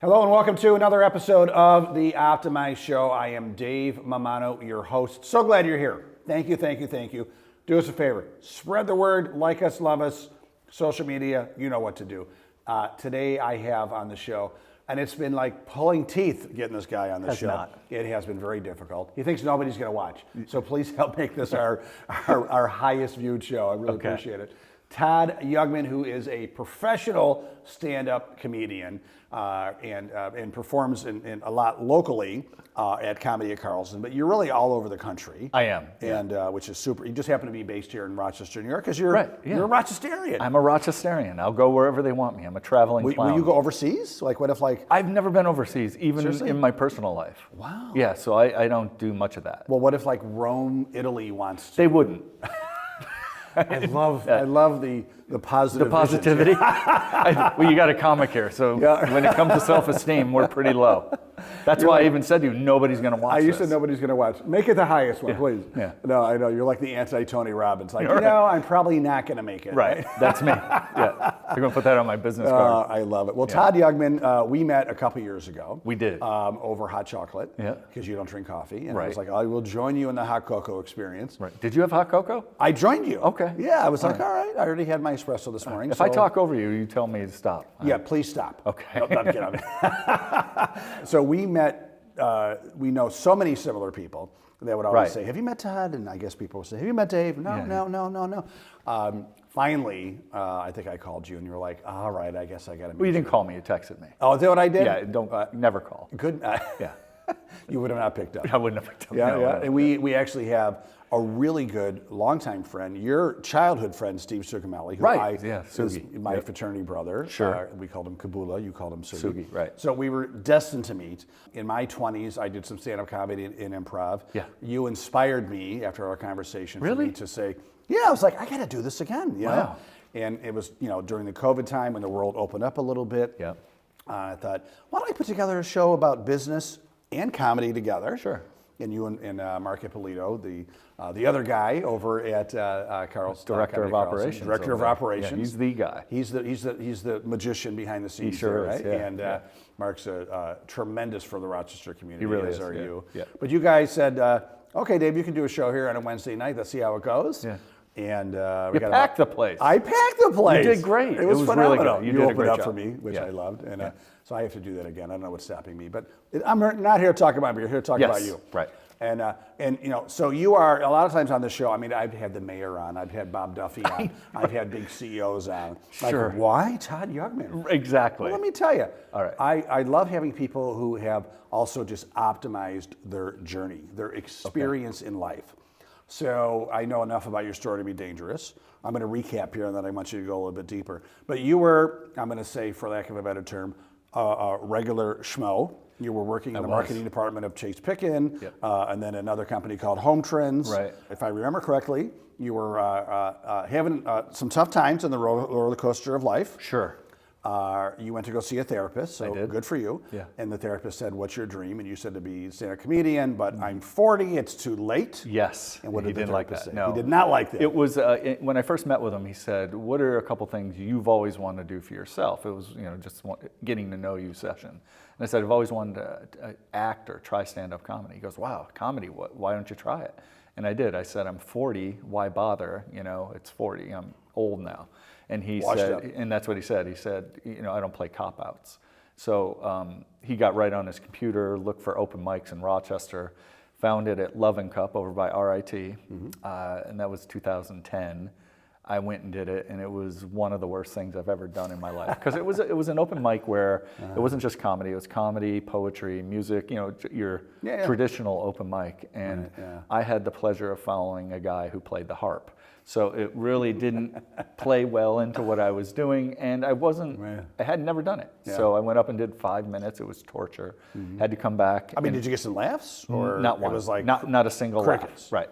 Hello and welcome to another episode of the Optimize Show. I am Dave Mamano, your host. So glad you're here. Thank you, thank you, thank you. Do us a favor. Spread the word, like us, love us, social media, you know what to do. Today I have on the show, and it's been like pulling teeth getting this guy on the show. Not. It has been very difficult. He thinks nobody's going to watch. So please help make this our highest viewed show. I really appreciate it. Todd Youngman, who is a professional stand-up comedian and performs in a lot locally at Comedy at Carlson, but you're really all over the country. I am. And which is super. You just happen to be based here in Rochester, New York, because you're a Rochesterian. I'm a Rochesterian. I'll go wherever they want me. I'm a traveling clown. Will you go overseas? Like what if like... I've never been overseas, even in my personal life. Wow. Yeah, so I don't do much of that. Well, what if like Rome, Italy wants to? They wouldn't. I love the positive. The positivity. Well, you got a comic here, so when it comes to self-esteem, we're pretty low. That's why I even said to you, nobody's going to watch You said nobody's going to watch. Make it the highest one, please. Yeah. No, I know. You're like the anti-Tony Robbins. Like, I'm probably not going to make it. Right. That's me. Yeah. You're going to put that on my business card. I love it. Well, Todd Youngman, we met a couple years ago. We did. Over hot chocolate. Yeah. Because you don't drink coffee. And I was like, I will join you in the hot cocoa experience. Right. Did you have hot cocoa? I joined you. Okay. Yeah. I was like, all right. I already had my espresso this morning. If I talk over you, you tell me to stop. Yeah, please stop. Okay. No, I'm kidding. So we met. We know so many similar people that would always say, have you met Todd? And I guess people would say, have you met Dave? No. Finally, I think I called you and you were like, all right, I guess I got to meet you. Well, you didn't call me, you texted me. Oh, is that what I did? Yeah, never call. Good. Yeah. You would have not picked up. I wouldn't have picked up. Yeah. And we actually have a really good longtime friend, your childhood friend, Steve Sugamelli, who is my fraternity brother. Sure. We called him Kabula, you called him Sugi. Right. So we were destined to meet. In my 20s, I did some stand-up comedy in improv. Yeah. You inspired me after our conversation Really? for me to say, I was like, I got to do this again. You know? And it was, during the COVID time when the world opened up a little bit. Yeah. I thought, why don't I put together a show about business and comedy together? Sure. And you and Mark Ippolito, the other guy over at Carl's Director of Operations. Director of Operations. Yeah, he's the guy. He's the magician behind the scenes. He sure there, is. right? Yeah, and Mark's tremendous for the Rochester community. He really as is. are you. Yeah. But you guys said, okay, Dave, you can do a show here on a Wednesday night. Let's see how it goes. Yeah. And we packed the place. I packed the place. You did great. It was phenomenal. Really good. You did opened a great up job. for me, which I loved. And so I have to do that again. I don't know what's stopping me, but I'm not here to talk about me. I'm here to talk about you. Right. And so you are a lot of times on the show. I mean, I've had the mayor on, I've had Bob Duffy on, I've had big CEOs on. Sure. Like, why Todd Youngman? Exactly. Well, let me tell you. All right. I love having people who have also just optimized their journey, their experience in life. So I know enough about your story to be dangerous. I'm going to recap here, and then I want you to go a little bit deeper. But you were, I'm going to say, for lack of a better term, a regular schmo. You were working in the marketing department of Chase Pickin, and then another company called Home Trends. Right. If I remember correctly, you were having some tough times on the roller coaster of life. Sure. You went to go see a therapist, so good for you. Yeah. And the therapist said, what's your dream? And you said to be a stand-up comedian, but I'm 40, it's too late. Yes. And what did the therapist say? No. He did not like that. It was, when I first met with him, he said, what are a couple things you've always wanted to do for yourself? It was, just getting to know you session. And I said, I've always wanted to act or try stand-up comedy. He goes, wow, comedy, why don't you try it? And I did. I said, I'm 40, why bother? It's 40, I'm old now. And he said, and that's what he said. He said, I don't play cop-outs. So he got right on his computer, looked for open mics in Rochester, found it at Love and Cup over by RIT, and that was 2010. I went and did it, and it was one of the worst things I've ever done in my life. Because it was an open mic where it wasn't just comedy, it was comedy, poetry, music, your traditional open mic. And I had the pleasure of following a guy who played the harp. So it really didn't play well into what I was doing, and I had never done it. Yeah. So I went up and did 5 minutes. It was torture. Had to come back. I mean, did you get some laughs? Or not one. It was like not a single crickets. laugh. Right.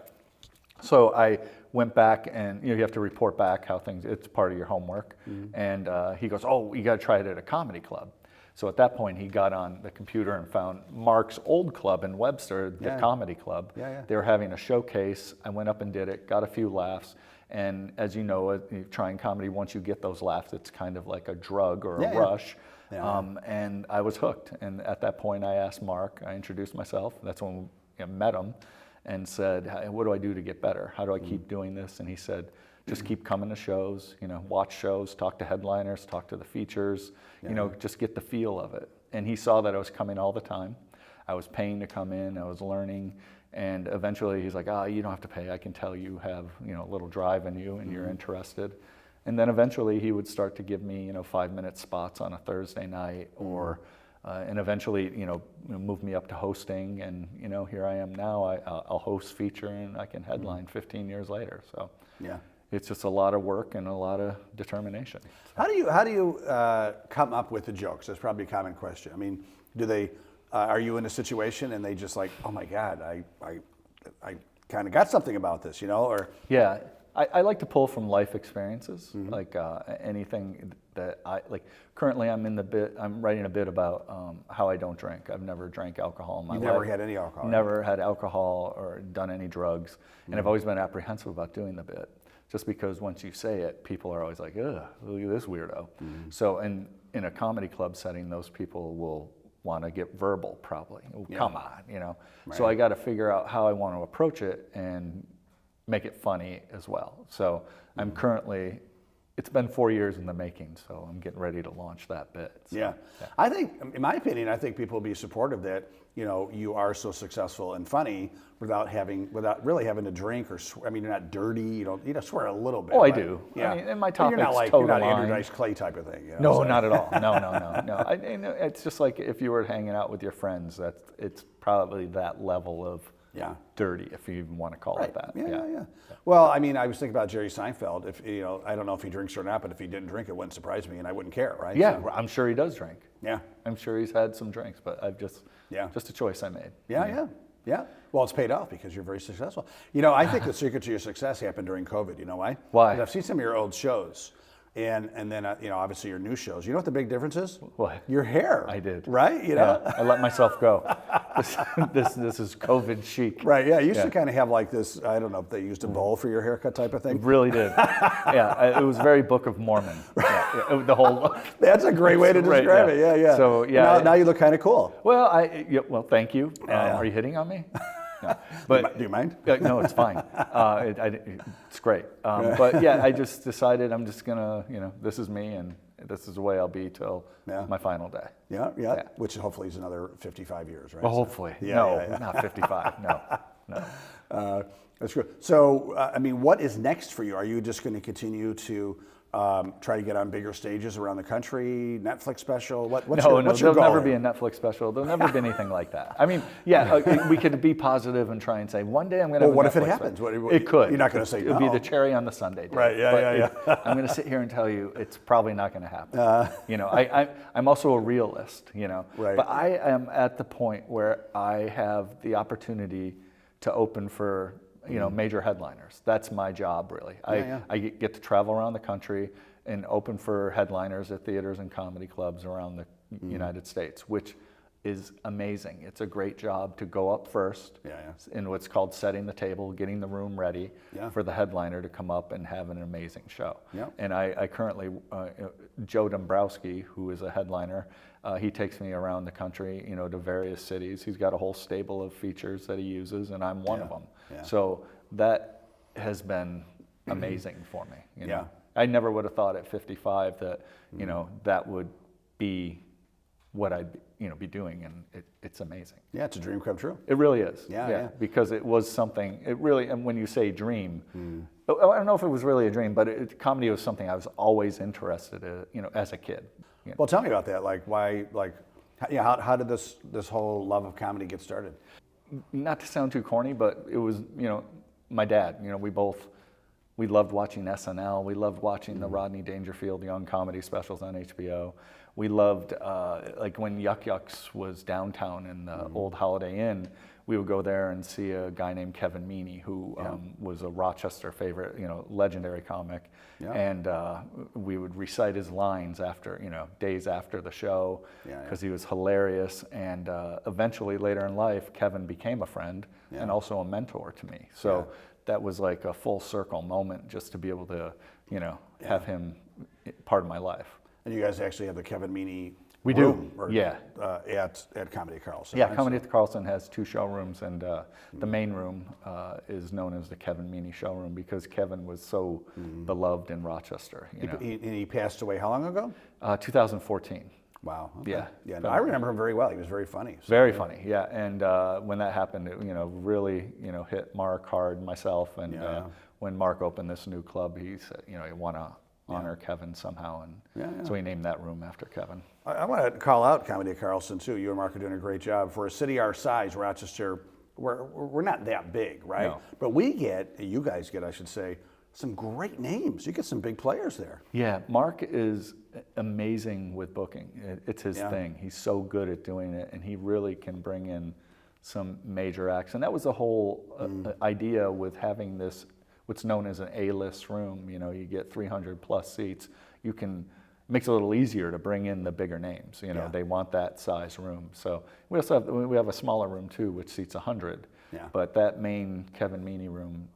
So I went back, and you have to report back how things. It's part of your homework. And he goes, "Oh, you got to try it at a comedy club." So at that point, he got on the computer and found Mark's old club in Webster, the Comedy Club. They were having a showcase. I went up and did it, got a few laughs, And as you know, trying comedy, once you get those laughs, it's kind of like a drug or a Yeah, yeah. rush. Yeah. And I was hooked. And at that point, I asked Mark, I introduced myself. That's when I met him and said, what do I do to get better? How do I keep doing this? And he said, just keep coming to shows, watch shows, talk to headliners, talk to the features, just get the feel of it. And he saw that I was coming all the time. I was paying to come in, I was learning. And eventually he's like, you don't have to pay. I can tell you have, a little drive in you and you're interested. And then eventually he would start to give me, 5-minute spots on a Thursday night or, and eventually, move me up to hosting. And, here I am now. I'll host feature and I can headline 15 years later. So Yeah. it's just a lot of work and a lot of determination. How do you come up with the jokes? That's probably a common question. I mean, do they? Are you in a situation and they just like, oh my God, I kind of got something about this, or? Yeah, I like to pull from life experiences, like anything that like. Currently, I'm writing a bit about how I don't drink. I've never drank alcohol in my life. You've never had any alcohol? Never had alcohol or done any drugs, and I've always been apprehensive about doing the bit, just because once you say it, people are always like, ugh, look at this weirdo. So, in a comedy club setting, those people will want to get verbal, probably. Oh, come on, Right. So I got to figure out how I want to approach it and make it funny as well. So I'm currently, it's been 4 years in the making, so I'm getting ready to launch that bit. So, yeah. I think, in my opinion, I think people will be supportive that, you are so successful and funny without really having to drink or swear. I mean, you're not dirty. You don't swear a little bit. Oh, I but, do. Yeah. I mean, and my But topic's you're not toe Andrew line. Dice Clay type of thing. No, so. not at all. No. It's just like if you were hanging out with your friends, it's probably that level of dirty, if you even want to call it that. Yeah. Well, I mean, I was thinking about Jerry Seinfeld. If I don't know if he drinks or not, but if he didn't drink, it wouldn't surprise me, and I wouldn't care, right? Yeah, So, I'm sure he does drink. yeah. I'm sure he's had some drinks, but I've just a choice I made. Yeah. Well, it's paid off because you're very successful. I think the secret to your success happened during COVID. You know why? Why? 'Cause I've seen some of your old shows. And then obviously your new shows. You know what the big difference is? What? Your hair. I did. Right? Yeah, I let myself go. This is COVID chic. Right. Yeah. You used to kind of have like this. I don't know if they used a bowl for your haircut type of thing. Really did. It was very Book of Mormon. The whole look. That's a great way to describe it. Yeah. So Now you look kind of cool. Well, thank you. Are you hitting on me? No. But do you mind? No, it's fine. It's great. But yeah, I just decided I'm just gonna, this is me, and this is the way I'll be till my final day. Yeah. Which hopefully is another 55 years, right? Well, hopefully. Not 55. No. That's good. So, what is next for you? Are you just going to continue to try to get on bigger stages around the country? Netflix special? What's your there'll goal? never be a Netflix special. There'll never be anything like that. I mean, we could be positive and try and say one day I'm going to. Well, what if it Netflix happens? special. It could. You're not going to say It would be the cherry on the sundae. Right? Yeah. I'm going to sit here and tell you it's probably not going to happen. I'm also a realist. Right. But I am at the point where I have the opportunity to open for major headliners. That's my job, really. I get to travel around the country and open for headliners at theaters and comedy clubs around the United States, which is amazing. It's a great job to go up first in what's called setting the table, getting the room ready for the headliner to come up and have an amazing show. And I currently, Joe Dombrowski, who is a headliner, he takes me around the country, to various cities. He's got a whole stable of features that he uses, and I'm one of them. So that has been amazing for me. I never would have thought at 55 that that would be what I'd be doing, and it's amazing. Yeah, it's a dream come true. It really is. Yeah. Because it was something. It really, and when you say dream, I don't know if it was really a dream, but comedy was something I was always interested in, as a kid. Well, tell me about that. Like, why? How did this whole love of comedy get started? Not to sound too corny, but it was my dad. We loved watching SNL. We loved watching the Rodney Dangerfield Young comedy specials on HBO. We loved, when Yuck Yucks was downtown in the old Holiday Inn, we would go there and see a guy named Kevin Meaney, who was a Rochester favorite, legendary comic. And we would recite his lines after, days after the show, because he was hilarious. And eventually, later in life, Kevin became a friend and also a mentor to me. So that was like a full circle moment just to be able to, have him part of my life. And you guys actually have the Kevin Meaney We room, do, yeah. At Comedy at Carlson. Yeah, right? Comedy at the Carlson has 2 showrooms, and the main room is known as the Kevin Meaney showroom because Kevin was so beloved in Rochester. He passed away how long ago? 2014. Wow. Okay. Yeah. Yeah. No, I remember him very well. He was very funny. So. Very funny, yeah. And when that happened, it really hit Mark hard, myself, and when Mark opened this new club, he said, he want to honor Kevin somehow, and so he named that room after Kevin. I want to call out Comedy at Carlson too. You and Mark are doing a great job. For a city our size, Rochester, we're not that big, right? No. But you guys get, I should say, some great names. You get some big players there. Yeah, Mark is amazing with booking. It's his thing. He's so good at doing it, and he really can bring in some major acts. And that was the whole idea with having this, what's known as an A-list room. You get 300 plus seats. Makes it a little easier to bring in the bigger names. They want that size room. So we also have a smaller room too, which seats 100. Yeah. But that main Kevin Meaney room,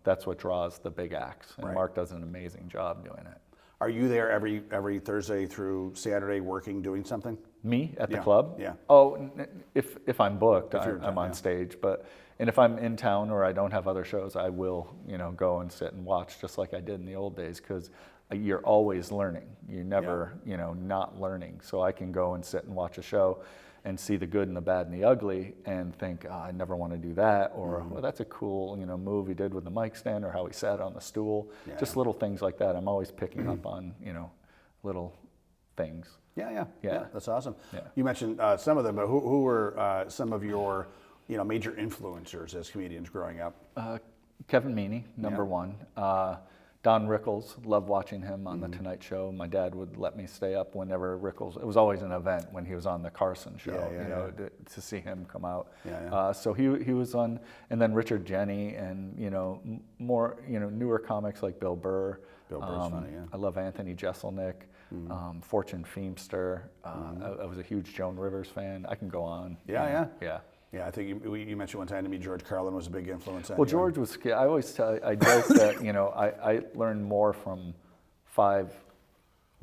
that's what draws the big acts. And Right. Mark does an amazing job doing it. Are you there every Thursday through Saturday working, doing something? Me at the club? Yeah. Oh, if I'm booked, If you're in I'm town, on stage. And if I'm in town or I don't have other shows, I will, go and sit and watch just like I did in the old days, because you're always learning. You're never, not learning. So I can go and sit and watch a show and see the good and the bad and the ugly and think, I never want to do that, or well, that's a cool, move he did with the mic stand, or how he sat on the stool. Yeah. Just little things like that. I'm always picking up on, little things. Yeah. Yeah. That's awesome. Yeah. You mentioned some of them, but who were some of your, major influencers as comedians growing up? Kevin Meaney, number one. Don Rickles, loved watching him on The Tonight Show. My dad would let me stay up whenever Rickles, it was always an event when he was on the Carson show, to see him come out. So he was on, and then Richard Jenny, and more newer comics like Bill Burr. Bill Burr's funny, yeah. I love Anthony Jeselnik, Fortune Feimster. I was a huge Joan Rivers fan. I can go on. Yeah. Yeah. I think you mentioned one time to me George Carlin was a big influence on you. Well, George was, I always I joke that, I learned more from 5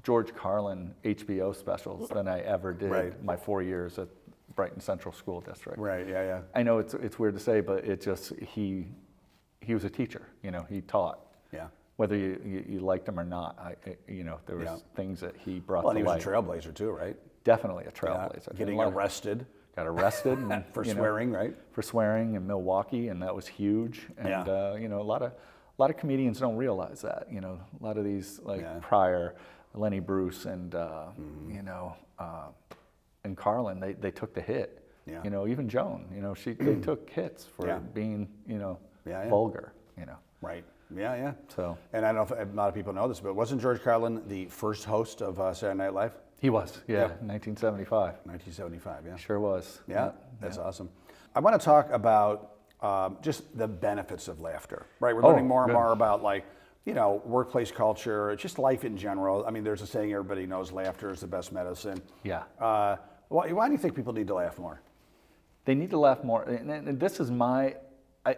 George Carlin HBO specials than I ever did my 4 years at Brighton Central School District. Right, yeah. I know it's weird to say, but it just, he was a teacher, he taught. Yeah. Whether you liked him or not, there was things that he brought Well, to and he light. was a trailblazer too, right? Definitely a trailblazer. Yeah. Getting arrested. Got arrested and, for swearing, right? For swearing in Milwaukee, and that was huge. And a lot of comedians don't realize that. A lot of these prior Lenny Bruce and and Carlin, they took the hit. Yeah. Even Joan, they took hits for being vulgar. Right. Yeah. So. And I don't know if a lot of people know this, but wasn't George Carlin the first host of Saturday Night Live? He was, 1975. 1975, yeah. Sure was. Yeah, that's awesome. I want to talk about just the benefits of laughter, right? We're learning more and more about workplace culture, just life in general. I mean, there's a saying everybody knows, laughter is the best medicine. Yeah. Why do you think people need to laugh more? They need to laugh more, and this is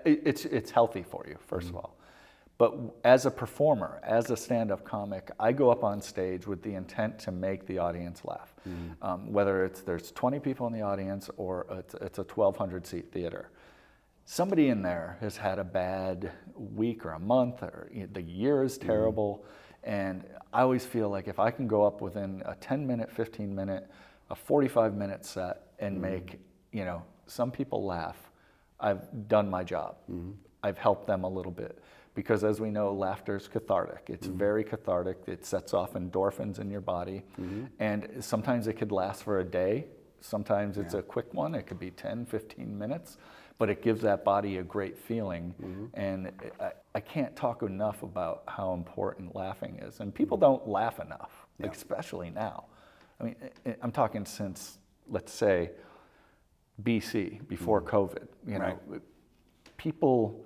it's healthy for you, first of all. But as a performer, as a stand-up comic, I go up on stage with the intent to make the audience laugh. Whether there's 20 people in the audience or it's a 1,200 seat theater. Somebody in there has had a bad week or a month, or the year is terrible, and I always feel like if I can go up within a 10-minute, 15-minute, a 45-minute set and make some people laugh, I've done my job. I've helped them a little bit. Because as we know, laughter is cathartic. It's very cathartic. It sets off endorphins in your body. And sometimes it could last for a day. Sometimes it's a quick one. It could be 10, 15 minutes. But it gives that body a great feeling. And I can't talk enough about how important laughing is. And people don't laugh enough, especially now. I mean, I'm talking since, let's say, BC, before COVID. People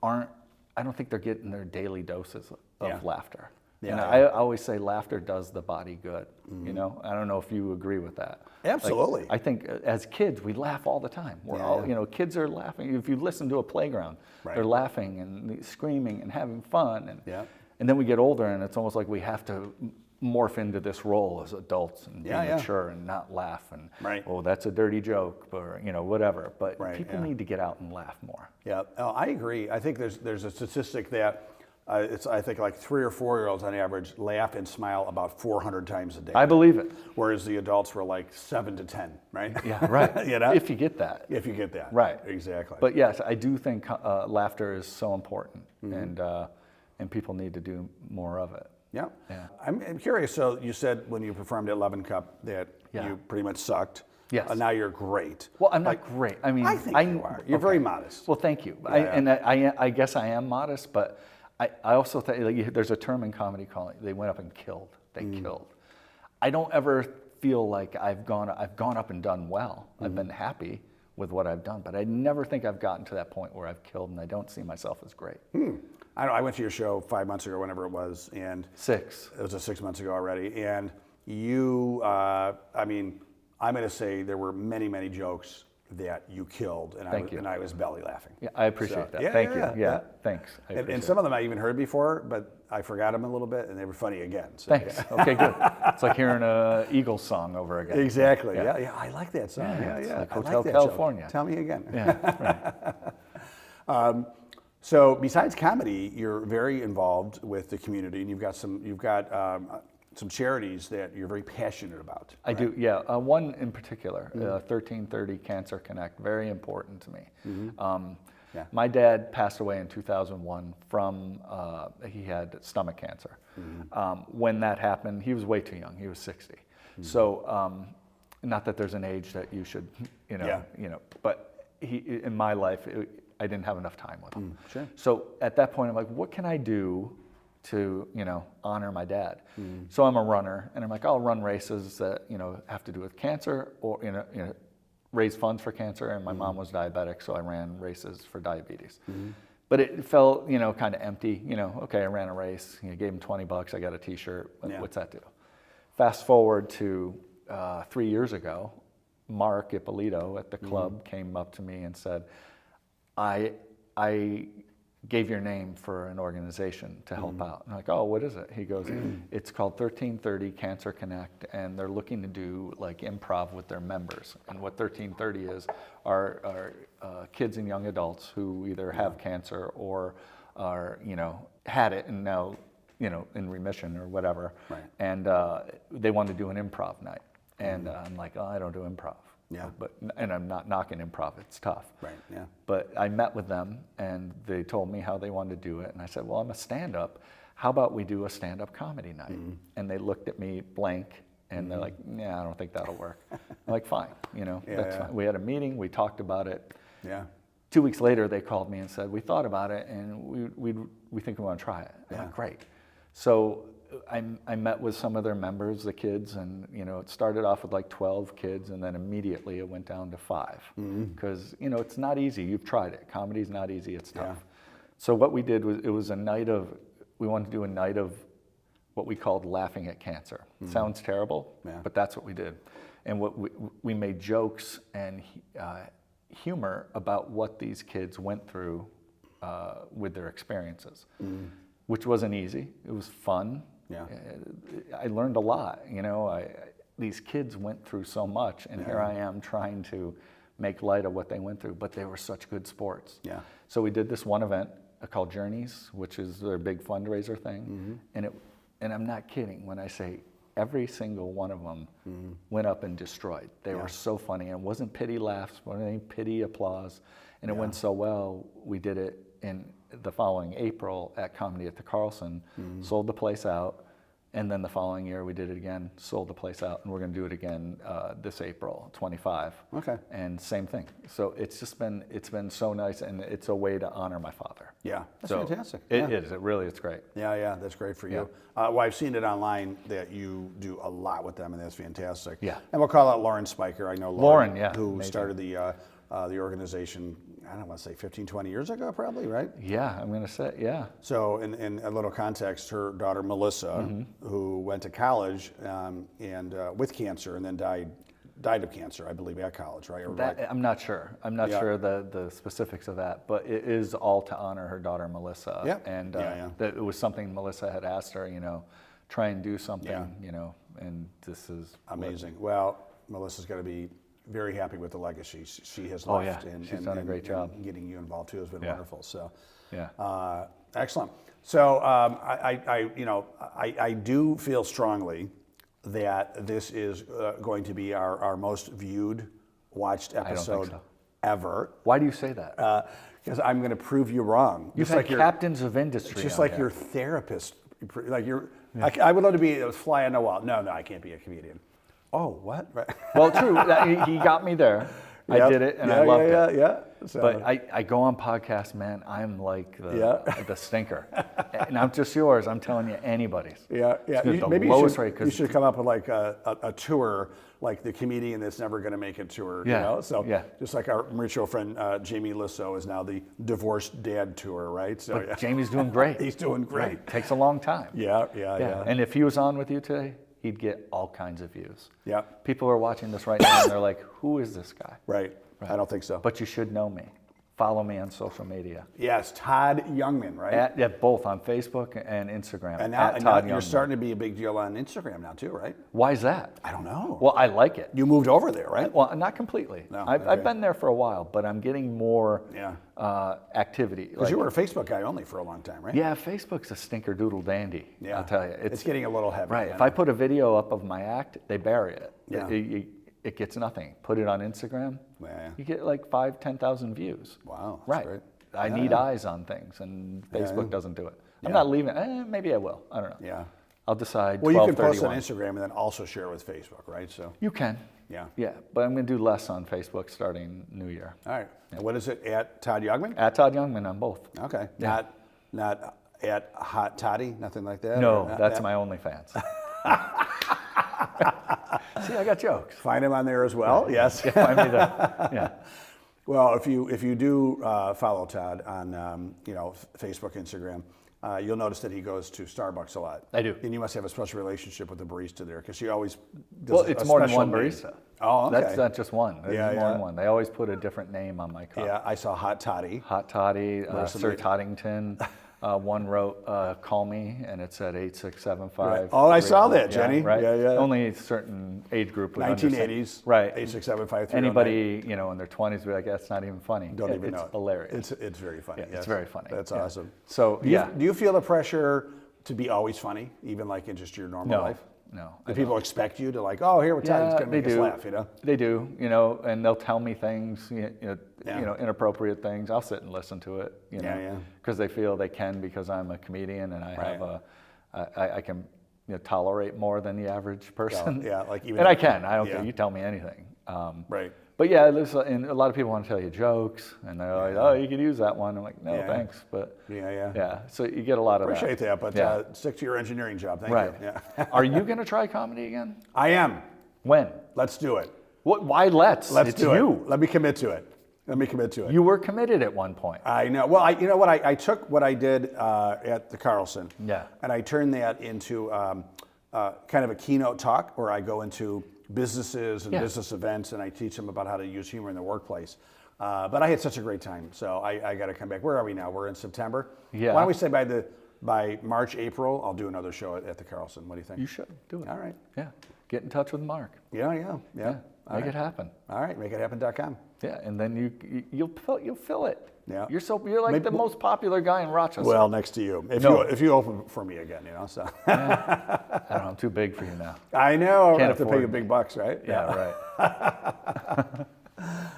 aren't, I don't think they're getting their daily doses of laughter. And I always say laughter does the body good. You know, I don't know if you agree with that. Absolutely. Like, I think as kids we laugh all the time. We're all, you know, kids are laughing. If you listen to a playground, they're laughing and screaming and having fun. And then we get older, and it's almost like we have to morph into this role as adults and be mature and not laugh and oh, that's a dirty joke, or you know, whatever. But people need to get out and laugh more. Yeah, I agree. I think there's a statistic that it's, I think, like 3 or 4 year olds on average laugh and smile about 400 times a day. I believe it. Whereas the adults were like 7 to 10, right? Yeah, right. You know? If you get that. If you get that. Right. Exactly. But yes, I do think laughter is so important, and people need to do more of it. Yeah. I'm curious. So you said when you performed at Levin Cup that you pretty much sucked. Yes. Now you're great. Well, I'm not great. I mean, I think you are. You're very modest. Well, thank you. I guess I am modest, but I also think like, there's a term in comedy called they went up and killed. They killed. I don't ever feel like I've gone up and done well. I've been happy with what I've done, but I never think I've gotten to that point where I've killed, and I don't see myself as great. I went to your show 5 months ago, whenever it was, and 6. It was 6 months ago already, and you. I mean, I'm going to say there were many jokes that you killed, and I was belly laughing. Yeah, I appreciate that. Thank you. Yeah, thanks. And some of them I even heard before, but I forgot them a little bit, and they were funny again. So, thanks. Okay, good. It's like hearing an Eagles song over again. Exactly. Yeah. I like that song. Yeah. Like Hotel California. Joke. Tell me again. Yeah. Right. So besides comedy, you're very involved with the community, and you've got some charities that you're very passionate about. I do, yeah. One in particular, 1330 Cancer Connect, very important to me. My dad passed away in 2001 from, he had stomach cancer. When that happened, he was way too young. He was 60. So, not that there's an age that you should, you know, but in my life, I didn't have enough time with him. Sure. So at that point, I'm like, what can I do to, you know, honor my dad? So I'm a runner, and I'm like, I'll run races that, you know, have to do with cancer, or, you know, raise funds for cancer. And my mom was diabetic, so I ran races for diabetes. But it felt, you know, kind of empty. You know, okay, I ran a race, you know, gave him $20, I got a t-shirt. What's that do? Fast forward to 3 years ago, Mark Ippolito at the club came up to me and said, I gave your name for an organization to help out. And I'm like, oh, what is it? He goes, it's called 1330 Cancer Connect, and they're looking to do like improv with their members. And what 1330 is are kids and young adults who either have cancer or are, you know, had it and now, you know, in remission or whatever. And they want to do an improv night. And I'm like, oh, I don't do improv. And I'm not knocking improv, it's tough. But I met with them, and they told me how they wanted to do it, and I said, well, I'm a stand-up. How about we do a stand-up comedy night? And they looked at me blank, and they're like, yeah, I don't think that'll work. I'm like, fine, you know, that's fine. We had a meeting, we talked about it. 2 weeks later, they called me and said, we thought about it, and we think we want to try it. I'm like, great. So I met with some of their members, the kids, and you know, it started off with like 12 kids, and then immediately it went down to 5. Because you know, it's not easy. You've tried it. Comedy's not easy. It's tough. So what we did was, it was a night of, we wanted to do a night of what we called laughing at cancer. Sounds terrible, but that's what we did. And what we made jokes and humor about what these kids went through with their experiences, which wasn't easy. It was fun. I learned a lot, you know. These kids went through so much, and here I am trying to make light of what they went through, but they were such good sports. So we did this one event called Journeys, which is their big fundraiser thing, and I'm not kidding when I say every single one of them went up and destroyed. They were so funny, and it wasn't pity laughs, it wasn't any pity applause, and it went so well, we did it in the following April at Comedy at the Carlson, sold the place out, and then the following year we did it again, sold the place out, and we're going to do it again this April, 25. And same thing. So it's been so nice, and it's a way to honor my father. That's fantastic. It is. It really is great. That's great for you. Well, I've seen it online that you do a lot with them, and that's fantastic. And we'll call out Lauren Spiker. I know Lauren, who started the organization, I don't want to say 15, 20 years ago, probably, right? Yeah, I'm going to say, yeah. So in a little context, her daughter, Melissa, who went to college and with cancer and then died of cancer, I believe, at college, right? I'm not sure. I'm not sure the specifics of that, but it is all to honor her daughter, Melissa. Yeah. And that it was something Melissa had asked her, try and do something, and this is amazing. Well, Melissa's going to be very happy with the legacy she has left. And she's done a great job. And getting you involved too has been wonderful. So, excellent. So, I do feel strongly that this is going to be our most viewed, watched episode ever. Why do you say that? Because I'm going to prove you wrong. You've had captains of industry. Just like your therapist, like I would love to be a fly on the wall. No, I can't be a comedian. Oh, what? Right. Well, true. He got me there. I did it, and I loved it. Yeah. So, but I go on podcasts, man. I'm like the stinker, and I'm just yours. I'm telling you, anybody's. Yeah. Maybe you should come up with like a tour, like the comedian that's never going to make it tour. So just like our mutual friend Jamie Lissow is now the divorced dad tour, right? So Jamie's doing great. He's doing great. Right. Takes a long time. Yeah. And if he was on with you today, he'd get all kinds of views. Yeah. People are watching this right now and they're like, who is this guy? Right. I don't think so. But you should know me. Follow me on social media. Yes, Todd Youngman, right? Both on Facebook and Instagram. And now you're starting to be a big deal on Instagram now too, right? Why is that? I don't know. Well, I like it. You moved over there, right? Well, not completely. No, I've been there for a while, but I'm getting more activity. Because you were a Facebook guy only for a long time, right? Yeah, Facebook's a stinker doodle dandy. Yeah. I'll tell you. It's getting a little heavy. Right. If I put a video up of my act, they bury it. Yeah. It gets nothing. Put it on Instagram, you get like 5,000, 10,000 views. Wow. Right. Great. I need eyes on things, and Facebook doesn't do it. I'm not leaving. Maybe I will. I don't know. Yeah. I'll decide. Well, you can post on Instagram and then also share with Facebook, right? So you can. Yeah. Yeah, but I'm going to do less on Facebook starting New Year. All right. And what is it at Todd Youngman? At Todd Youngman on both. Okay. Yeah. Not at Hot Toddy, nothing like that. No, that's my OnlyFans. See, I got jokes. Find him on there as well. Yes. Yeah, find me there. Yeah. Well, if you do follow Todd on Facebook, Instagram, you'll notice that he goes to Starbucks a lot. I do. And you must have a special relationship with the barista there because she always does. Well, it's more than one barista. Oh, okay. That's not just one. There's more than one. They always put a different name on my cup. Yeah, I saw Hot Toddy. Hot Toddy, Sir Toddington. One wrote, call me, and it said 8675. Right. Oh, I saw that, Jenny. Right. Yeah. Only a certain age group would 1980s. Right. 86753. Anybody, in their 20s would be like, that's not even funny. Don't even know. It's hilarious. It's very funny. Yeah, it's very funny. That's awesome. So, do you feel the pressure to be always funny, even like in just your normal life? No. Do people expect you to like, oh, here we're Todd, it's going to make us laugh, They do, and they'll tell me things, inappropriate things. I'll sit and listen to it, because they feel they can because I'm a comedian and I have I can tolerate more than the average person. Yeah, like even. And I can. I don't care. You tell me anything. Right. But yeah, and a lot of people want to tell you jokes, and they're like, "Oh, you could use that one." I'm like, "No, thanks." But yeah. So you get a lot of Appreciate that, but stick to your engineering job. Thank you. Yeah. Are you going to try comedy again? I am. When? Let's do it. What? Why? Let's do you. it. Let me commit to it. You were committed at one point. I know. Well, you know what? I took what I did at the Carlson. Yeah. And I turned that into kind of a keynote talk where I go into businesses and business events, and I teach them about how to use humor in the workplace. But I had such a great time, so I got to come back. Where are we now? We're in September. Yeah. Why don't we say by March, April, I'll do another show at the Carlson. What do you think? You should do it. All right. Yeah. Get in touch with Mark. Yeah. Make it happen. All right. MakeItHappen.com. Yeah, and then you'll fill it. Yeah. You're like the most popular guy in Rochester. Well, next to you. If you open for me again, so. I don't know. I'm too big for you now. I know. Can't I have to pay you big bucks, right? Yeah, right.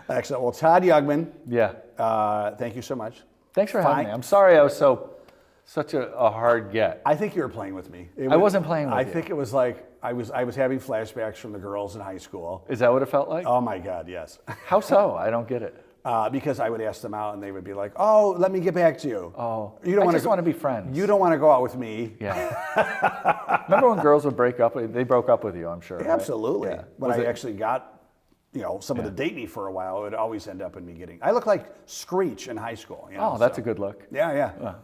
Excellent. Well, Todd Youngman. Yeah. Thank you so much. Thanks for having me. I'm sorry I was such a hard get. I think you were playing with me. I wasn't playing with you. I think it was like I was having flashbacks from the girls in high school. Is that what it felt like? Oh my God, yes. How so? I don't get it. Because I would ask them out and they would be like, "Oh, let me get back to you." Oh, I just want to be friends. You don't want to go out with me. Yeah. Remember when girls would break up? They broke up with you, I'm sure. Right? Absolutely. Yeah. When I actually got someone to date me for a while, it would always end up in me getting. I look like Screech in high school. Oh, that's a good look. Yeah.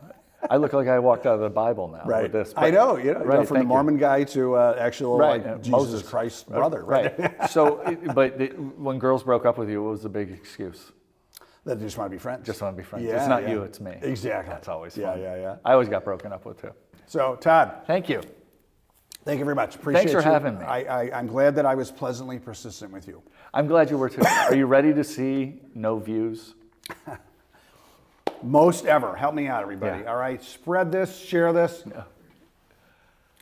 I look like I walked out of the Bible now Right. with this. I know. Right, from the Mormon guy to actual Right, like Jesus Moses. Christ's brother. Right. So, when girls broke up with you, what was the big excuse? That they just want to be friends. Just want to be friends. Yeah, It's not yeah. you, it's me. Exactly. That's always fun. Yeah. I always got broken up with too. So, Todd, Thank you. thank you very much. Appreciate Thanks for you. having me. I'm glad that I was pleasantly persistent with you. I'm glad you were too. Are you ready to see no views? Most ever. Help me out, everybody. Yeah. All right. Spread this, share this. Yeah.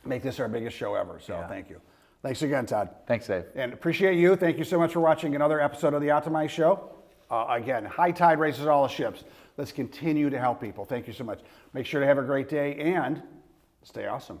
Make this our biggest show ever. So thank you. Thanks again, Todd. Thanks, Dave. And appreciate you. Thank you so much for watching another episode of the Optimize Show. Again, high tide raises all the ships. Let's continue to help people. Thank you so much. Make sure to have a great day and stay awesome.